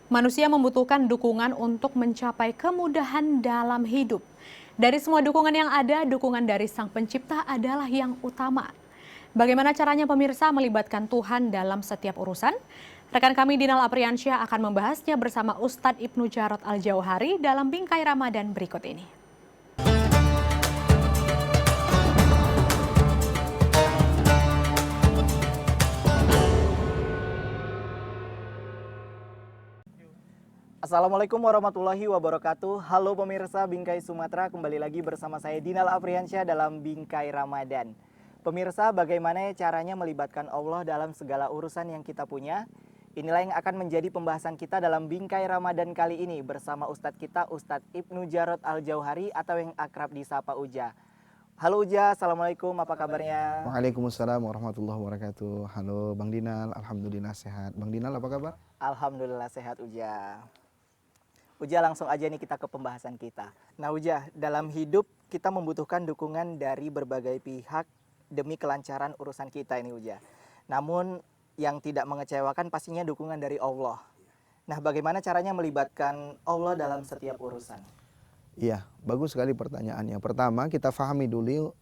Manusia membutuhkan dukungan untuk mencapai kemudahan dalam hidup. Dari semua dukungan yang ada, dukungan dari Sang Pencipta adalah yang utama. Bagaimana caranya pemirsa melibatkan Tuhan dalam setiap urusan? Rekan kami Dinal Apriansyah akan membahasnya bersama Ustadz Ibnu Jarot Al-Jauhari dalam Bingkai Ramadan berikut ini. Assalamualaikum warahmatullahi wabarakatuh. Halo pemirsa Bingkai Sumatera, kembali lagi bersama saya Dinal Apriansyah dalam Bingkai Ramadan. Pemirsa, bagaimana caranya melibatkan Allah dalam segala urusan yang kita punya? Inilah yang akan menjadi pembahasan kita dalam Bingkai Ramadan kali ini bersama Ustadz kita, Ustadz Ibnu Jarot Al-Jauhari atau yang akrab disapa Uja. Halo Uja, Assalamualaikum, apa kabarnya? Waalaikumsalam warahmatullahi wabarakatuh. Halo Bang Dinal, alhamdulillah sehat. Bang Dinal apa kabar? Alhamdulillah sehat Uja. Uja, langsung aja nih kita ke pembahasan kita. Nah Uja, dalam hidup kita membutuhkan dukungan dari berbagai pihak demi kelancaran urusan kita ini Uja. Namun yang tidak mengecewakan pastinya dukungan dari Allah. Nah bagaimana caranya melibatkan Allah dalam setiap urusan? Iya, bagus sekali pertanyaannya. Pertama kita fahami dulu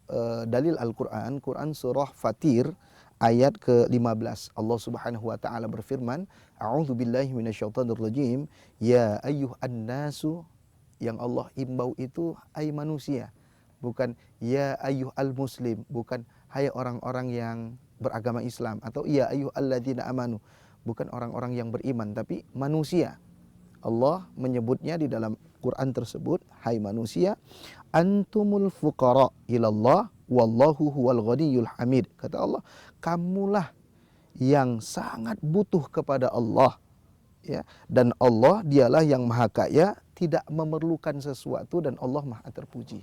dalil Al-Quran, Quran surah Fatir ayat ke-15. Allah Subhanahu wa taala berfirman, A'udzu billahi minasyaitonir rajim, ya ayyuhan nasu, yang Allah imbau itu ai manusia. Bukan ya ayyuhal muslim, bukan hai orang-orang yang beragama Islam, atau ya ayyuhalladzina amanu, bukan orang-orang yang beriman, tapi manusia. Allah menyebutnya di dalam Quran tersebut, hai manusia, antumul fuqara ilallah wallahu huwal ghaniyyul hamid. Kata Allah, kamulah yang sangat butuh kepada Allah, ya, dan Allah dialah yang maha kaya, tidak memerlukan sesuatu, dan Allah maha terpuji.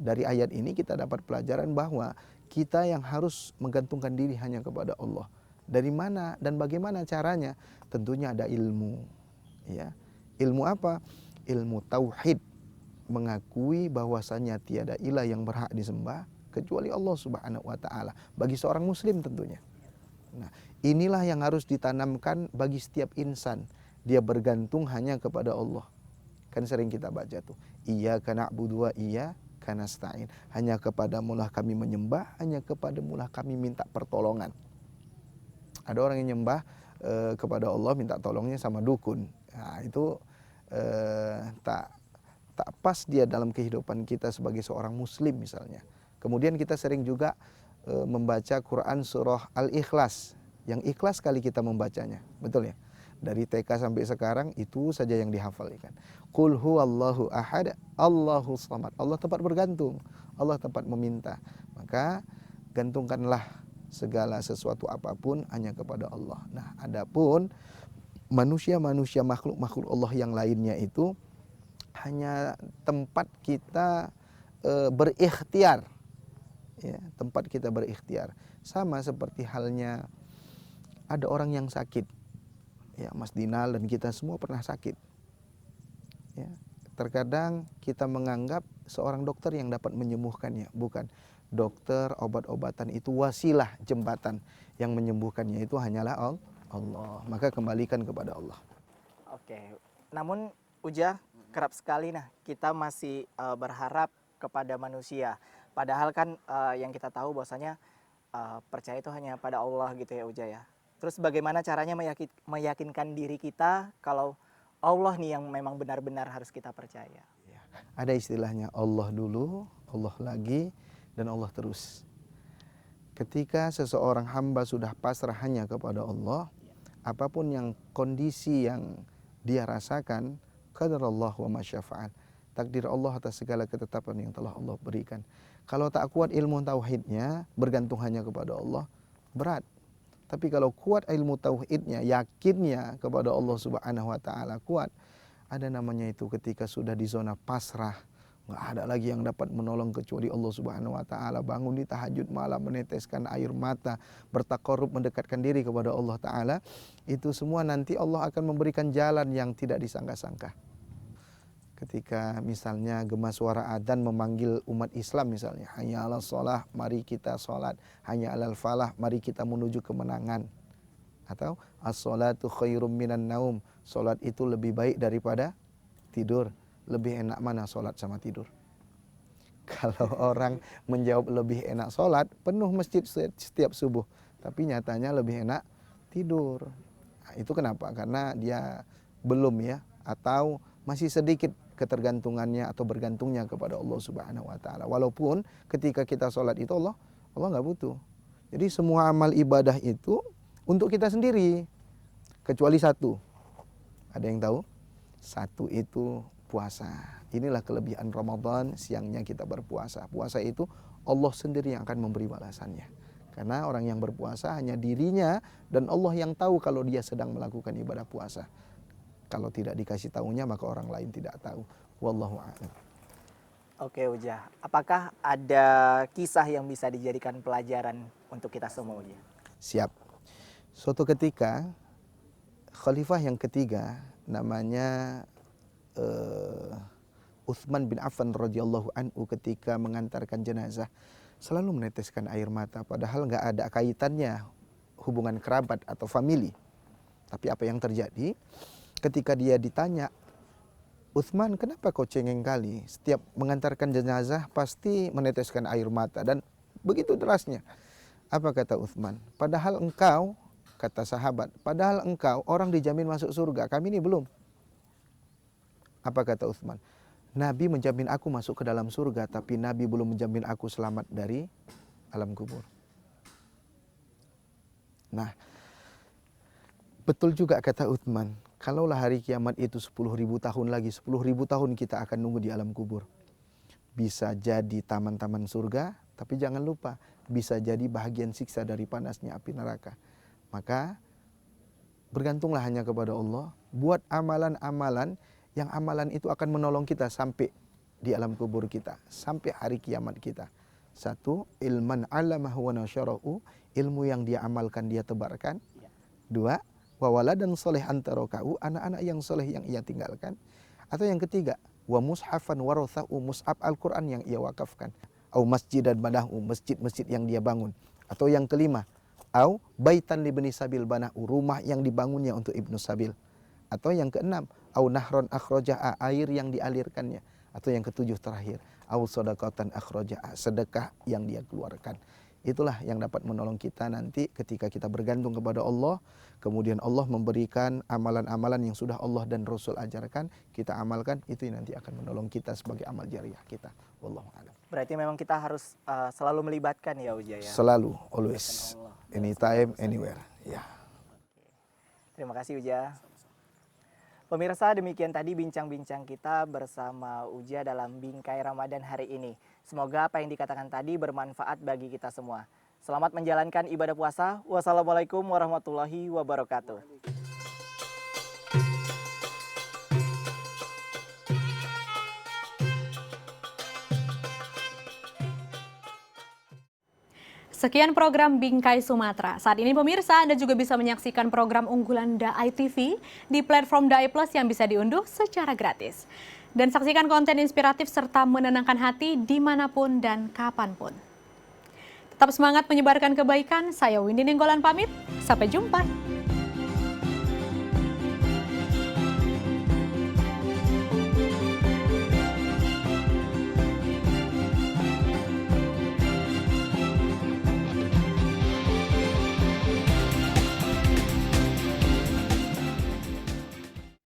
Dari ayat ini kita dapat pelajaran bahwa kita yang harus menggantungkan diri hanya kepada Allah. Dari mana dan bagaimana caranya? Tentunya ada ilmu, ya. Ilmu apa? Ilmu tauhid, mengakui bahwasanya tiada ilah yang berhak disembah kecuali Allah Subhanahu wa taala, bagi seorang muslim tentunya. Nah, inilah yang harus ditanamkan bagi setiap insan. Dia bergantung hanya kepada Allah. Kan sering kita baca tuh, iyyaka na'budu wa iyyaka nasta'in. Hanya kepadamulah kami menyembah, hanya kepadamulah kami minta pertolongan. Ada orang yang nyembah kepada Allah, minta tolongnya sama dukun. Nah, itu tak pas dia dalam kehidupan kita sebagai seorang muslim misalnya. Kemudian kita sering juga membaca Quran surah Al-Ikhlas, yang ikhlas kali kita membacanya, betul ya? Dari TK sampai sekarang itu saja yang dihafal kan. Qul huwallahu ahad, Allahus samad. Allah tempat bergantung, Allah tempat meminta. Maka gantungkanlah segala sesuatu apapun hanya kepada Allah. Nah, adapun manusia-manusia, makhluk-makhluk Allah yang lainnya itu hanya tempat kita berikhtiar, ya, tempat kita berikhtiar. Sama seperti halnya ada orang yang sakit, ya, Mas Dinal dan kita semua pernah sakit, ya. Terkadang kita menganggap seorang dokter yang dapat menyembuhkannya, bukan. Dokter, obat-obatan itu wasilah, jembatan. Yang menyembuhkannya itu hanyalah Allah. Maka kembalikan kepada Allah. Oke, namun Uja, kerap sekali kita masih berharap kepada manusia. Padahal kan yang kita tahu bahwasanya percaya itu hanya pada Allah gitu ya Uja ya. Terus bagaimana caranya meyakinkan diri kita kalau Allah nih yang memang benar-benar harus kita percaya? Ada istilahnya Allah dulu, Allah lagi, dan Allah terus. Ketika seseorang hamba sudah pasrah hanya kepada Allah, apapun yang kondisi yang dia rasakan, qadarullah wa masyafa'al, takdir Allah atas segala ketetapan yang telah Allah berikan. Kalau tak kuat ilmu tauhidnya, bergantung hanya kepada Allah, berat. Tapi kalau kuat ilmu tauhidnya, yakinnya kepada Allah Subhanahu wa taala kuat, ada namanya itu ketika sudah di zona pasrah, nggak ada lagi yang dapat menolong kecuali Allah Subhanahu wa taala. Bangun di tahajud malam, meneteskan air mata, bertakarrub, mendekatkan diri kepada Allah taala, itu semua nanti Allah akan memberikan jalan yang tidak disangka-sangka. Ketika misalnya gema suara adzan memanggil umat Islam misalnya, hanya 'alas shalah, mari kita sholat, hanya 'alal falah, mari kita menuju kemenangan. Atau as-sholatu khairum minan naum, sholat itu lebih baik daripada tidur. Lebih enak mana sholat sama tidur? Kalau orang menjawab lebih enak sholat, penuh masjid setiap subuh. Tapi nyatanya lebih enak tidur. Nah, itu kenapa? Karena dia belum ya, atau masih sedikit ketergantungannya atau bergantungnya kepada Allah Subhanahu wa taala. Walaupun ketika kita sholat itu Allah nggak butuh. Jadi semua amal ibadah itu untuk kita sendiri. Kecuali satu. Ada yang tahu? Satu itu puasa. Inilah kelebihan Ramadan, siangnya kita berpuasa. Puasa itu Allah sendiri yang akan memberi balasannya. Karena orang yang berpuasa hanya dirinya dan Allah yang tahu kalau dia sedang melakukan ibadah puasa. Kalau tidak dikasih tahunya maka orang lain tidak tahu. Wallahu a'lam. Oke Ujah, apakah ada kisah yang bisa dijadikan pelajaran untuk kita semua Ujah? Siap. Suatu ketika khalifah yang ketiga namanya Utsman bin Affan radhiyallahu anhu ketika mengantarkan jenazah selalu meneteskan air mata padahal nggak ada kaitannya hubungan kerabat atau famili. Tapi apa yang terjadi? Ketika dia ditanya, Utsman, kenapa kau cengeng kali? Setiap mengantarkan jenazah pasti meneteskan air mata dan begitu derasnya. Apa kata Utsman? Padahal engkau, kata sahabat, padahal engkau orang dijamin masuk surga, kami ini belum. Apa kata Utsman? Nabi menjamin aku masuk ke dalam surga, tapi Nabi belum menjamin aku selamat dari alam kubur. Nah, betul juga kata Utsman. Kalaulah hari kiamat itu 10.000 tahun lagi, 10.000 tahun kita akan nunggu di alam kubur. Bisa jadi taman-taman surga, tapi jangan lupa bisa jadi bahagian siksa dari panasnya api neraka. Maka bergantunglah hanya kepada Allah, buat amalan-amalan yang amalan itu akan menolong kita sampai di alam kubur kita, sampai hari kiamat kita. Satu, ilman alamahu wa nasyarahu, ilmu yang dia amalkan dia tebarkan. Dua, wa waladan soleh antarokau, anak-anak yang soleh yang ia tinggalkan. Atau yang ketiga, wa mushafan warotha'u, mushaf Al-Quran yang ia wakafkan. Au masjid dan banahu, masjid-masjid yang dia bangun. Atau yang kelima, au baitan libni sabil banahu, rumah yang dibangunnya untuk ibnu sabil. Atau yang keenam, au nahron akhroja'a, air yang dialirkannya. Atau yang ketujuh terakhir, au sodakatan akhroja'a, sedekah yang dia keluarkan. Itulah yang dapat menolong kita nanti ketika kita bergantung kepada Allah. Kemudian Allah memberikan amalan-amalan yang sudah Allah dan Rasul ajarkan. Kita amalkan, itu nanti akan menolong kita sebagai amal jariah kita. Wallahu a'lam. Berarti memang kita harus selalu melibatkan ya Ujah ya? Selalu, always, anytime, anywhere. Ya. Terima kasih Ujah. Pemirsa, demikian tadi bincang-bincang kita bersama Ujah dalam Bingkai Ramadan hari ini. Semoga apa yang dikatakan tadi bermanfaat bagi kita semua. Selamat menjalankan ibadah puasa. Wassalamualaikum warahmatullahi wabarakatuh. Sekian program Bingkai Sumatera. Saat ini pemirsa, Anda juga bisa menyaksikan program unggulan Dai TV di platform Dai Plus yang bisa diunduh secara gratis. Dan saksikan konten inspiratif serta menenangkan hati dimanapun dan kapanpun. Tetap semangat menyebarkan kebaikan. Saya Windy Nenggolan pamit. Sampai jumpa.